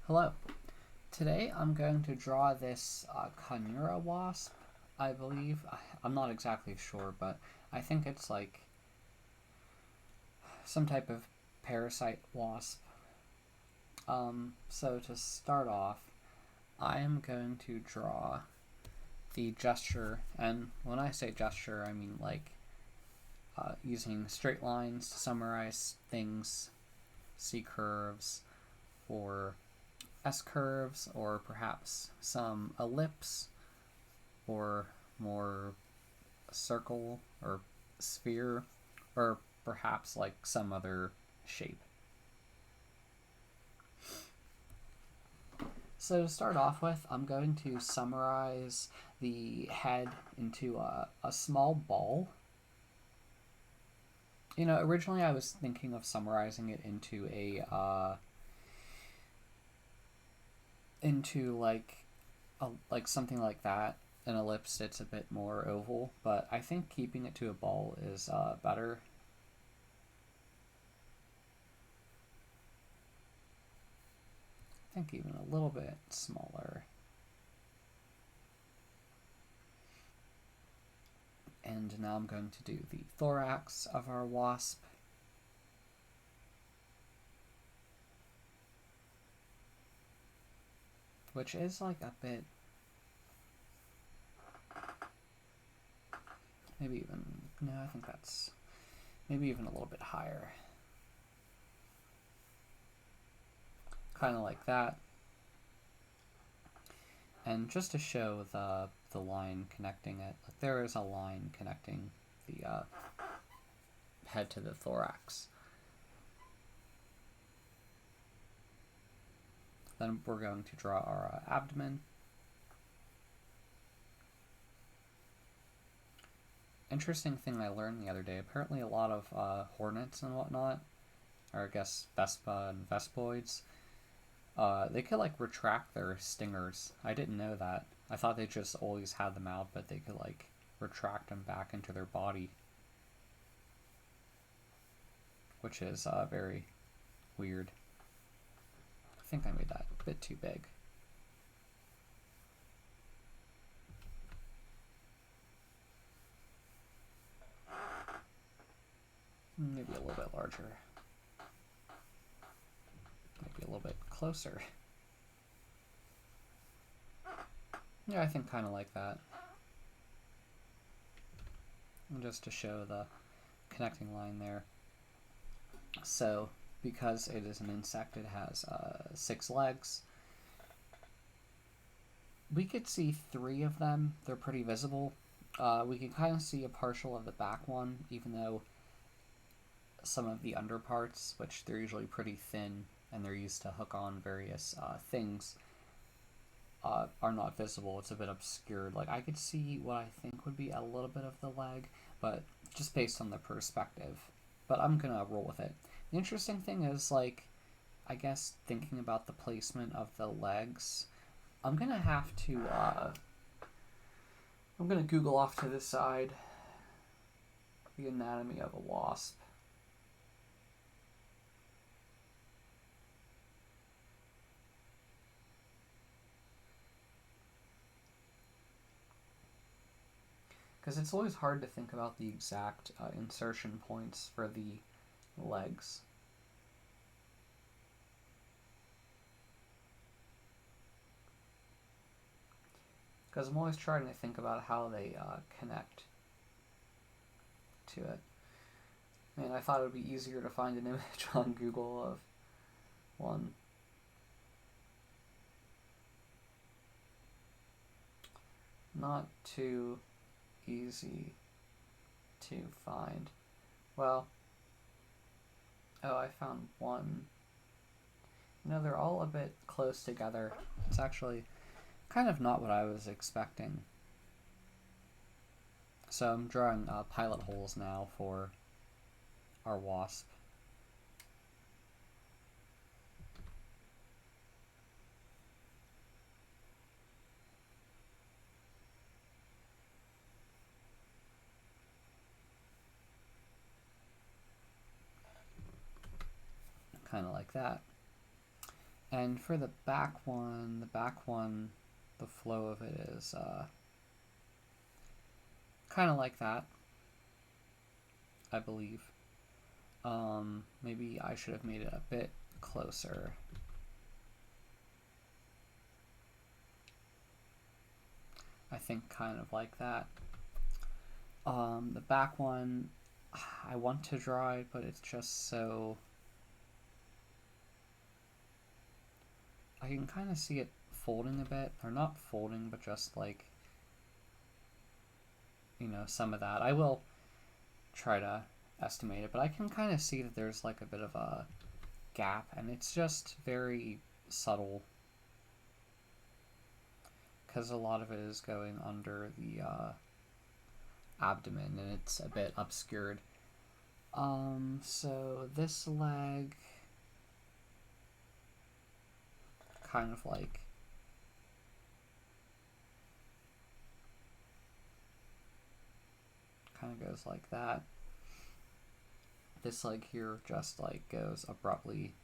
Hello. Today I'm going to draw this conura wasp, I believe. I'm not exactly sure, but I think it's like some type of parasite wasp. So to start off, I am going to draw the gesture, and when I say gesture, I mean like using straight lines to summarize things, C curves, or S curves, or perhaps some ellipse, or more circle or sphere, or perhaps like some other shape. So to start off with, I'm going to summarize the head into a small ball. Originally I was thinking of summarizing it into like something like that, an ellipse. It's a bit more oval, but I think keeping it to a ball is better. I think even a little bit smaller. And now I'm going to do the thorax of our wasp. Which is like a bit, maybe even, no, I think that's maybe even a little bit higher. Kind of like that. And just to show the line connecting it, like there is a line connecting the head to the thorax. Then we're going to draw our abdomen. Interesting thing I learned the other day, apparently a lot of hornets and whatnot, or I guess Vespa and Vespoids, they could like retract their stingers. I didn't know that. I thought they just always had them out, but they could like retract them back into their body, which is very weird. I think I made that a bit too big. Maybe a little bit larger. Maybe a little bit closer. Yeah, I think kind of like that. And just to show the connecting line there. So, because it is an insect, it has 6 legs. We could see 3 of them. They're pretty visible. We can kind of see a partial of the back one, even though some of the underparts, which they're usually pretty thin and they're used to hook on various things, are not visible. It's a bit obscured. Like I could see what I think would be a little bit of the leg, but just based on the perspective. But I'm gonna roll with it. The interesting thing is, like, I guess thinking about the placement of the legs, I'm gonna have to I'm gonna Google off to the side the anatomy of a wasp. Because it's always hard to think about the exact insertion points for the legs. Because I'm always trying to think about how they connect to it. And I thought it would be easier to find an image on Google of one. Not too easy to find. Well, oh, I found one. They're all a bit close together. It's actually kind of not what I was expecting. So I'm drawing pilot holes now for our wasp. Kind of like that. And for the back one, the flow of it is kind of like that, I believe. Maybe I should have made it a bit closer. I think kind of like that. The back one, I want to draw it, but it's just so... I can kind of see it folding a bit, or not folding, but just like, you know, some of that. I will try to estimate it, but I can kind of see that there's like a bit of a gap, and it's just very subtle because a lot of it is going under the abdomen, and it's a bit obscured. So this leg kind of like goes like that. This leg here just like goes abruptly,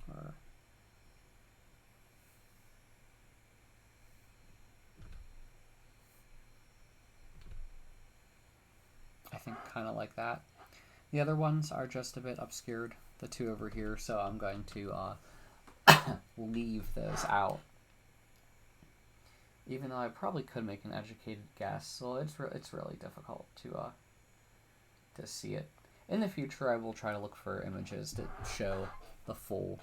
or I think kind of like that. The other ones are just a bit obscured, the two over here, so I'm going to leave those out. Even though I probably could make an educated guess, so it's really difficult to see it. In the future, I will try to look for images to show the full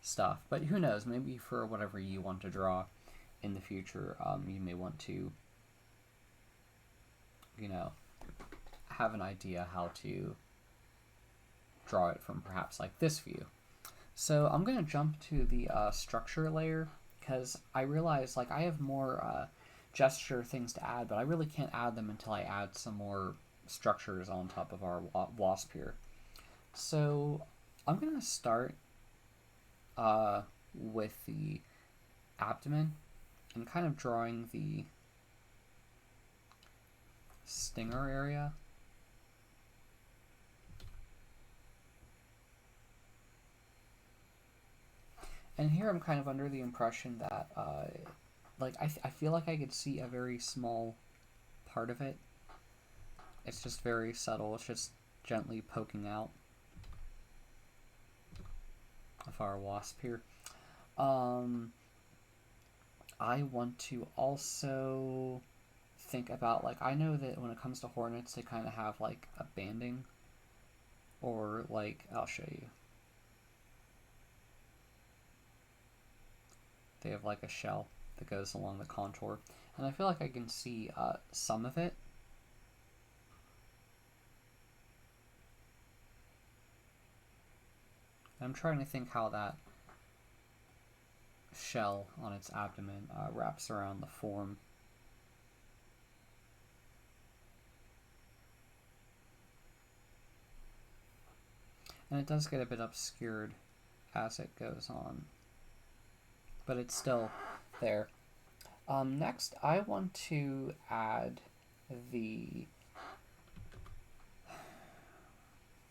stuff, but who knows, maybe for whatever you want to draw in the future, you may want to, you know, have an idea how to draw it from perhaps like this view. So I'm going to jump to the structure layer, because I realize like I have more gesture things to add, but I really can't add them until I add some more structures on top of our wasp here. So I'm going to start with the abdomen and kind of drawing the stinger area. And here I'm kind of under the impression that, like, I feel like I could see a very small part of it. It's just very subtle. It's just gently poking out of our wasp here. I want to also think about, like, I know that when it comes to hornets, they kind of have, like, a banding. Or, like, I'll show you. They have like a shell that goes along the contour, and I feel like I can see some of it. I'm trying to think how that shell on its abdomen wraps around the form. And it does get a bit obscured as it goes on, but it's still there. Next, I want to add the...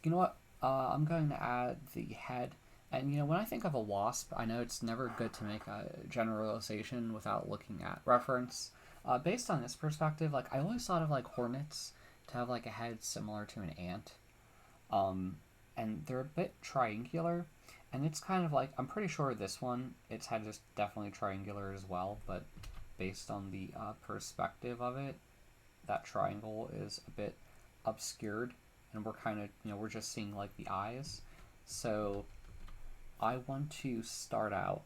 You know what? I'm going to add the head. And, you know, when I think of a wasp, I know it's never good to make a generalization without looking at reference. Based on this perspective, like, I always thought of, like, hornets to have, like, a head similar to an ant. And they're a bit triangular. And it's kind of like, I'm pretty sure this one, its head is definitely triangular as well, but based on the perspective of it, that triangle is a bit obscured, and we're kind of, you know, we're just seeing like the eyes. So I want to start out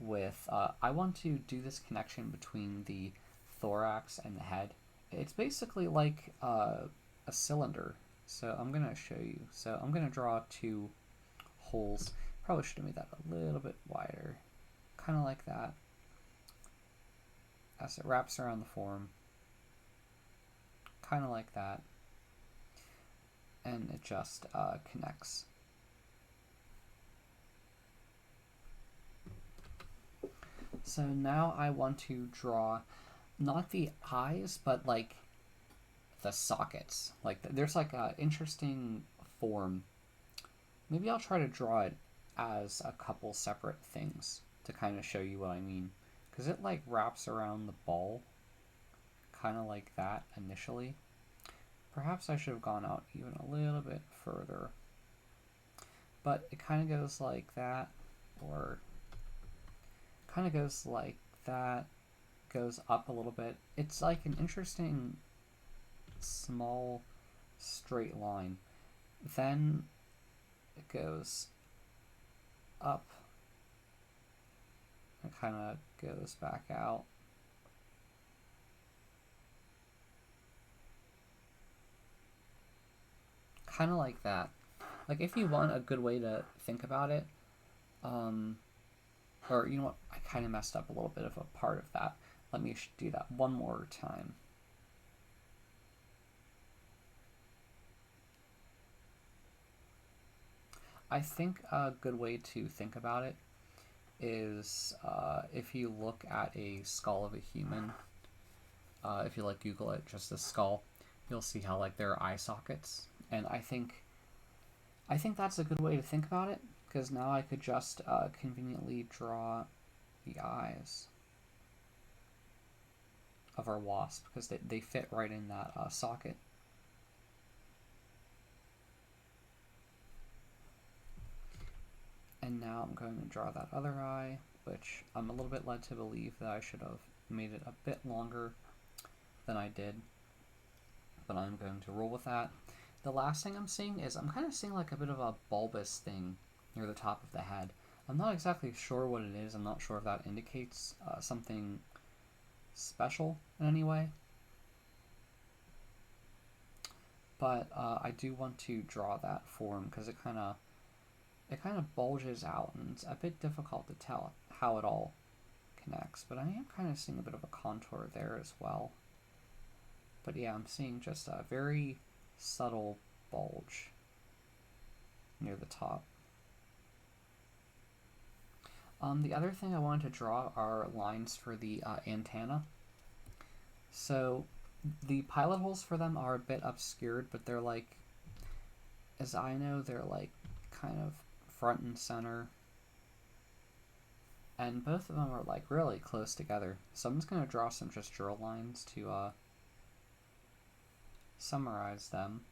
with, I want to do this connection between the thorax and the head. It's basically like a cylinder. So I'm going to show you. So I'm going to draw two holes. Probably should have made that a little bit wider. Kind of like that. As it wraps around the form. Kind of like that. And it just connects. So now I want to draw not the eyes, but like the sockets. Like there's like an interesting form. Maybe I'll try to draw it as a couple separate things to kind of show you what I mean. Because it like wraps around the ball, kind of like that initially. Perhaps I should have gone out even a little bit further. But it kind of goes like that, or kind of goes like that, goes up a little bit. It's like an interesting small straight line. Then it goes up. It kind of goes back out. Kind of like that. Like if you want a good way to think about it, or you know what, I kind of messed up a little bit of a part of that. Let me do that one more time. I think a good way to think about it is if you look at a skull of a human, if you like Google it, just the skull, you'll see how like there are eye sockets, and I think that's a good way to think about it, because now I could just conveniently draw the eyes of our wasp, because they fit right in that socket. And now I'm going to draw that other eye, which I'm a little bit led to believe that I should have made it a bit longer than I did, but I'm going to roll with that. The last thing I'm seeing is I'm kind of seeing like a bit of a bulbous thing near the top of the head. I'm not exactly sure what it is. I'm not sure if that indicates something special in any way. But I do want to draw that form because it kind of bulges out, and it's a bit difficult to tell how it all connects. But I am kind of seeing a bit of a contour there as well. But yeah, I'm seeing just a very subtle bulge near the top. The other thing I wanted to draw are lines for the antenna. So the pilot holes for them are a bit obscured, but they're like, as I know, they're like kind of front and center. And both of them are like really close together. So I'm just going to draw some just drill lines to summarize them.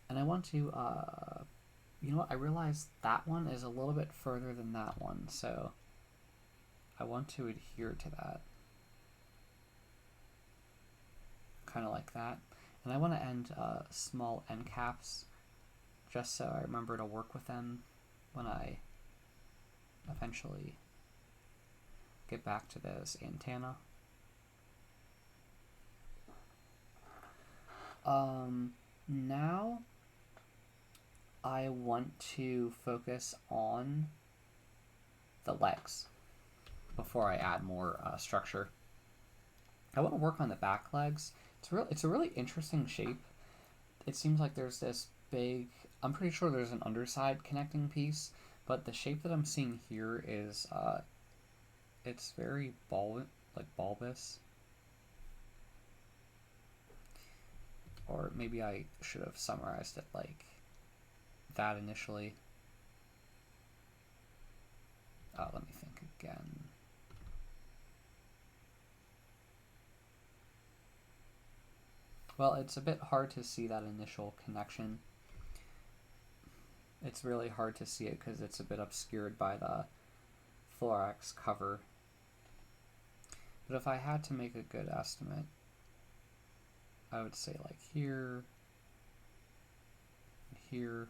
And I want to, you know what, I realized that one is a little bit further than that one, so I want to adhere to that. Kind of like that. And I want to end small end caps, just so I remember to work with them when I eventually get back to this antenna. Now I want to focus on the legs before I add more structure. I want to work on the back legs. It's a really interesting shape. It seems like there's this big, I'm pretty sure there's an underside connecting piece, but the shape that I'm seeing here is it's very bulbous. Or maybe I should have summarized it like that initially. Let me think again. Well, it's a bit hard to see that initial connection. It's really hard to see it because it's a bit obscured by the thorax cover. But if I had to make a good estimate, I would say like here, here,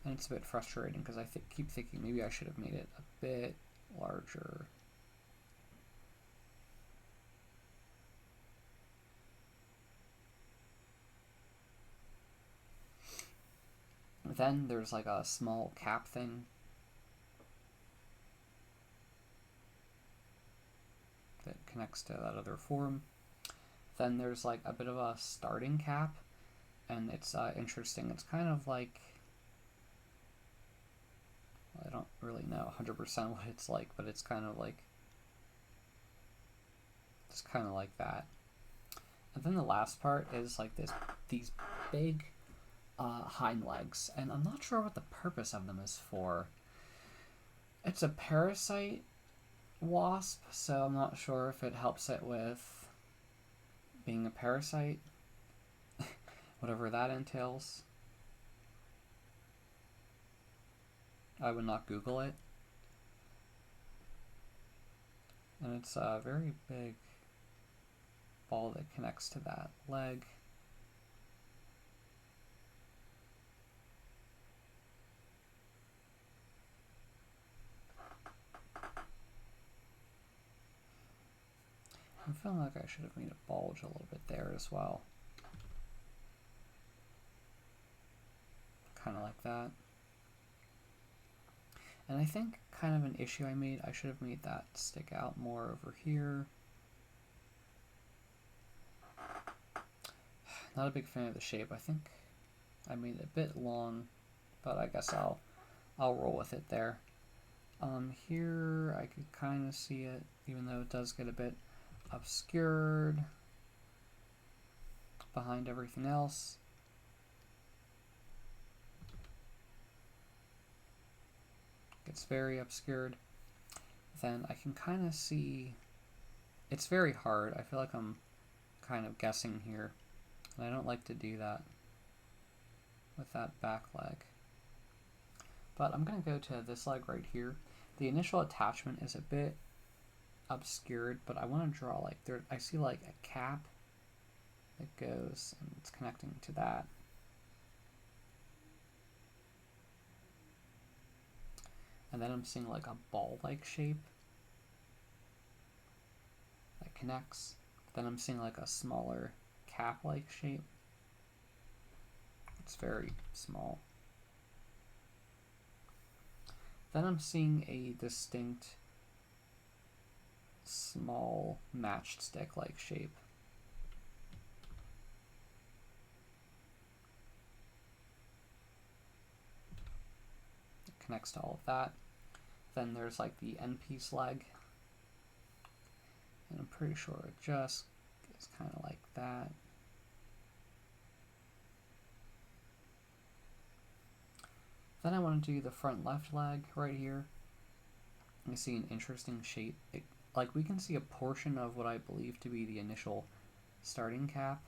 and it's a bit frustrating because I keep thinking maybe I should have made it a bit larger. Then there's like a small cap thing that connects to that other form. Then there's like a bit of a starting cap, and it's interesting. It's kind of like, I don't really know 100% what it's like, but it's kind of like that. And then the last part is like these big hind legs, and I'm not sure what the purpose of them is for. It's a parasite wasp, so I'm not sure if it helps it with being a parasite, whatever that entails. I would not Google it. And it's a very big ball that connects to that leg. I'm feeling like I should have made it bulge a little bit there as well. Kind of like that. And I think kind of an issue I made, I should have made that stick out more over here. Not a big fan of the shape. I think I made it a bit long, but I guess I'll roll with it there. Here I could kind of see it, even though it does get a bit obscured behind everything else. Gets very obscured. Then I can kind of see, it's very hard. I feel like I'm kind of guessing here, and I don't like to do that with that back leg. But I'm going to go to this leg right here. The initial attachment is a bit obscured, but I want to draw like there. I see like a cap that goes and it's connecting to that. And then I'm seeing like a ball-like shape that connects. Then I'm seeing like a smaller cap-like shape. It's very small. Then I'm seeing a distinct small matched stick-like shape. It connects to all of that. Then there's like the end piece leg, and I'm pretty sure it just is kind of like that. Then I want to do the front left leg right here. I see an interesting shape. Like we can see a portion of what I believe to be the initial starting cap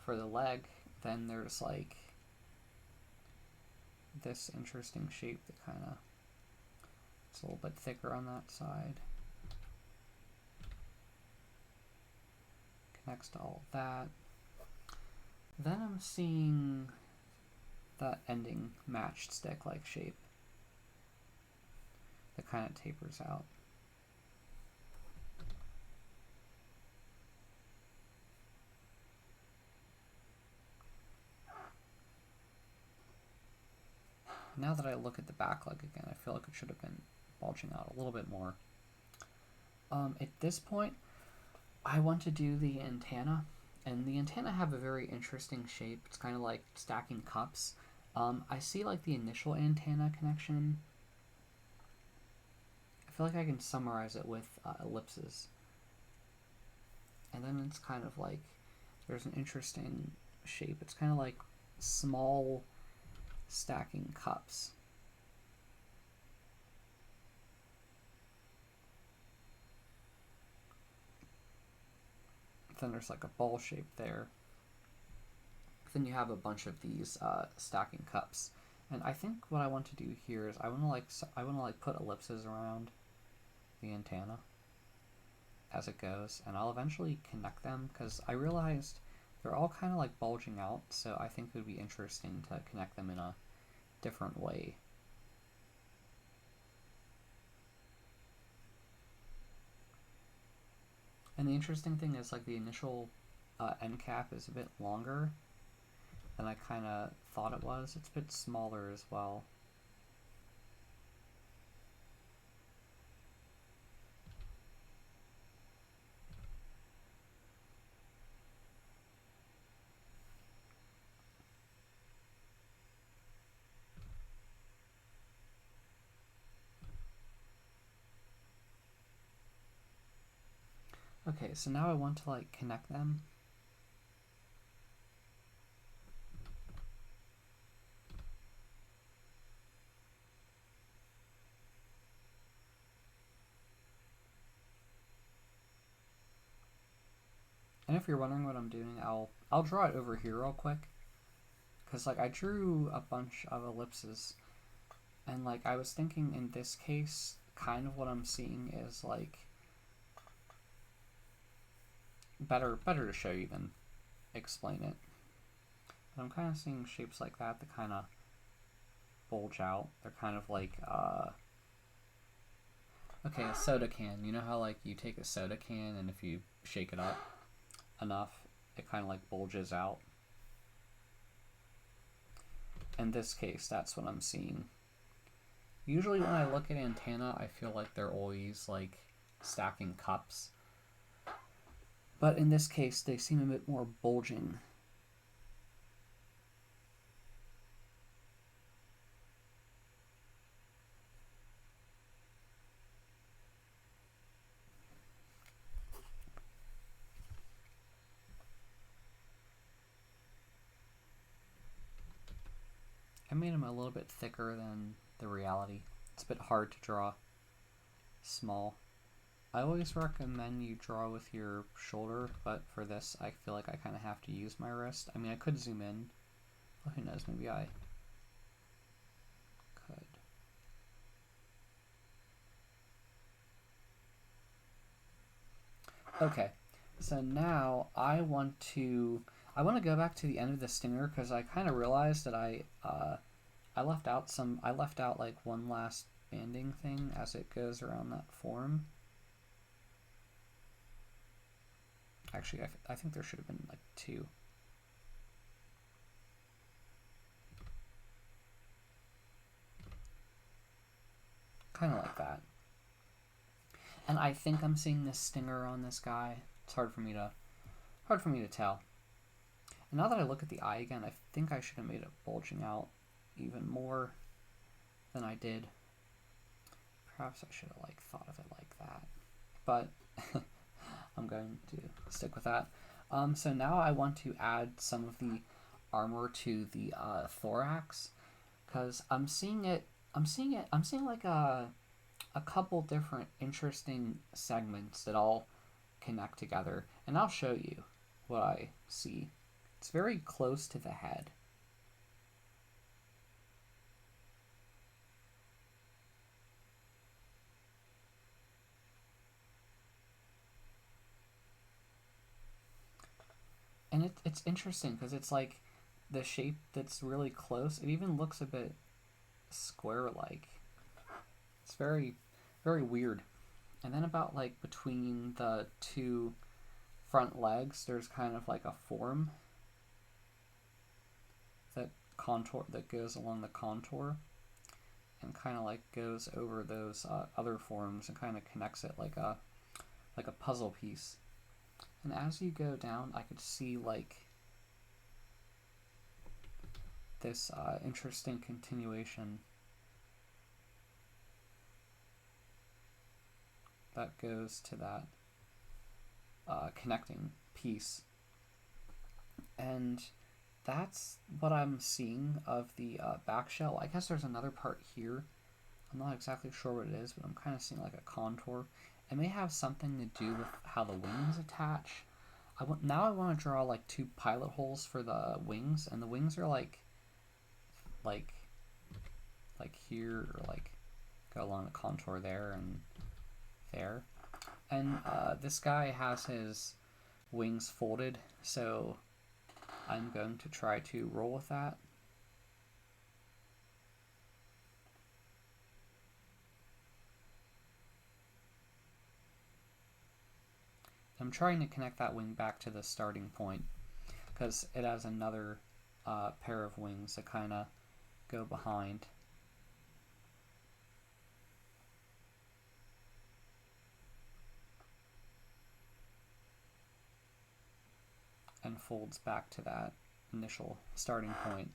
for the leg. Then there's like this interesting shape that kind of, it's a little bit thicker on that side. Connects to all of that. Then I'm seeing that ending matched stick-like shape that kind of tapers out. Now that I look at the back leg again, I feel like it should have been bulging out a little bit more. At this point, I want to do the antenna, and the antenna have a very interesting shape. It's kind of like stacking cups. I see like the initial antenna connection. I feel like I can summarize it with ellipses. And then it's kind of like, there's an interesting shape. It's kind of like small stacking cups. Then there's like a ball shape there. Then you have a bunch of these stacking cups, and I think what I want to do here is I want to like put ellipses around the antenna as it goes, and I'll eventually connect them because I realized they're all kind of like bulging out, so I think it would be interesting to connect them in a different way. And the interesting thing is like the initial end cap is a bit longer than I kind of thought it was. It's a bit smaller as well. Okay, so now I want to like connect them. And if you're wondering what I'm doing, I'll draw it over here real quick. Because like I drew a bunch of ellipses, and like I was thinking in this case, kind of what I'm seeing is like better to show you than explain it. But I'm kind of seeing shapes like that kind of bulge out. They're kind of like okay, a soda can. You know how like you take a soda can and if you shake it up enough, it kind of like bulges out. In this case, that's what I'm seeing. Usually when I look at antenna, I feel like they're always like stacking cups. But in this case, they seem a bit more bulging. I made them a little bit thicker than the reality. It's a bit hard to draw small. I always recommend you draw with your shoulder, but for this, I feel like I kind of have to use my wrist. I mean, I could zoom in. Well, who knows? Maybe I could. Okay, so now I want to go back to the end of the stinger because I kind of realized that I left out like one last banding thing as it goes around that form. Actually, I think there should have been like two. Kind of like that. And I think I'm seeing this stinger on this guy. It's hard for me to tell. And now that I look at the eye again, I think I should have made it bulging out even more than I did. Perhaps I should have like thought of it like that. But I'm going to stick with that. So now I want to add some of the armor to the thorax because I'm seeing like a couple different interesting segments that all connect together, and I'll show you what I see. It's very close to the head. And it's interesting because it's like the shape that's really close. It even looks a bit square-like. It's very, very weird. And then about like between the two front legs, there's kind of like a form that goes along the contour and kind of like goes over those other forms and kind of connects it like a puzzle piece. And as you go down, I could see like this interesting continuation that goes to that connecting piece. And that's what I'm seeing of the back shell. I guess there's another part here. I'm not exactly sure what it is, but I'm kind of seeing like a contour. It may have something to do with how the wings attach. Now I want to draw like two pilot holes for the wings, and the wings are like here, or like go along the contour there and there. And this guy has his wings folded, so I'm going to try to roll with that. I'm trying to connect that wing back to the starting point because it has another pair of wings that kind of go behind. And folds back to that initial starting point.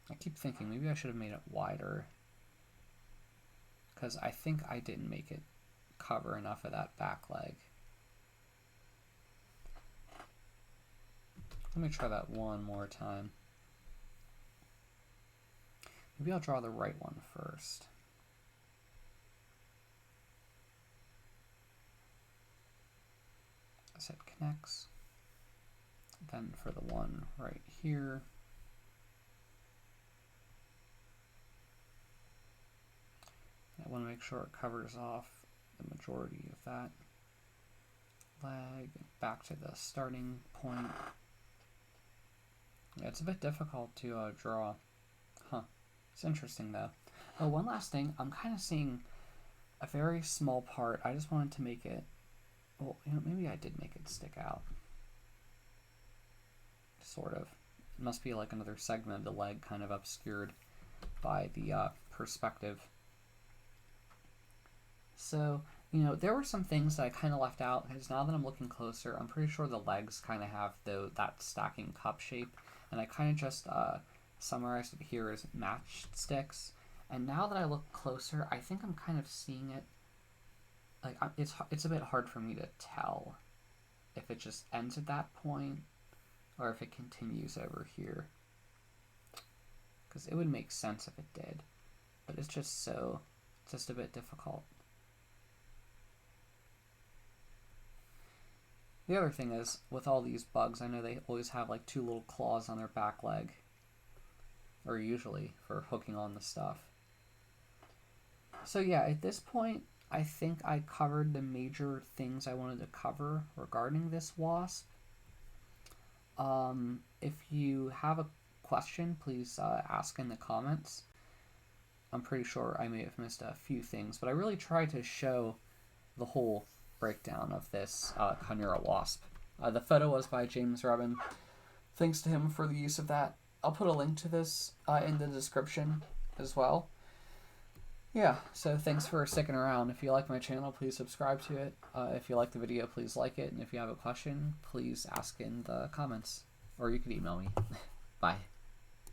I keep thinking maybe I should have made it wider because I think I didn't make it cover enough of that back leg. Let me try that one more time. Maybe I'll draw the right one first. As it connects. Then for the one right here, I want to make sure it covers off the majority of that leg back to the starting point. Yeah, it's a bit difficult to draw. Huh. It's interesting though. Oh, one last thing. I'm kind of seeing a very small part. I just wanted to make it, well, you know, maybe I did make it stick out. Sort of. It must be like another segment of the leg kind of obscured by the perspective. So, you know, there were some things that I kind of left out because now that I'm looking closer, I'm pretty sure the legs kind of have that stacking cup shape, and I kind of just summarized it here as matchsticks. And now that I look closer, I think I'm kind of seeing it. Like it's a bit hard for me to tell if it just ends at that point or if it continues over here. Because it would make sense if it did, but it's just a bit difficult. The other thing is, with all these bugs, I know they always have like two little claws on their back leg, or usually for hooking on the stuff. So yeah, at this point, I think I covered the major things I wanted to cover regarding this wasp. If you have a question, please ask in the comments. I'm pretty sure I may have missed a few things, but I really tried to show the whole breakdown of this conura wasp. The photo was by James Rubin. Thanks to him for the use of that. I'll put a link to this in the description as well. Yeah, so thanks for sticking around. If you like my channel, please subscribe to it. If you like the video, please like it. And if you have a question, please ask in the comments. Or you could email me. Bye.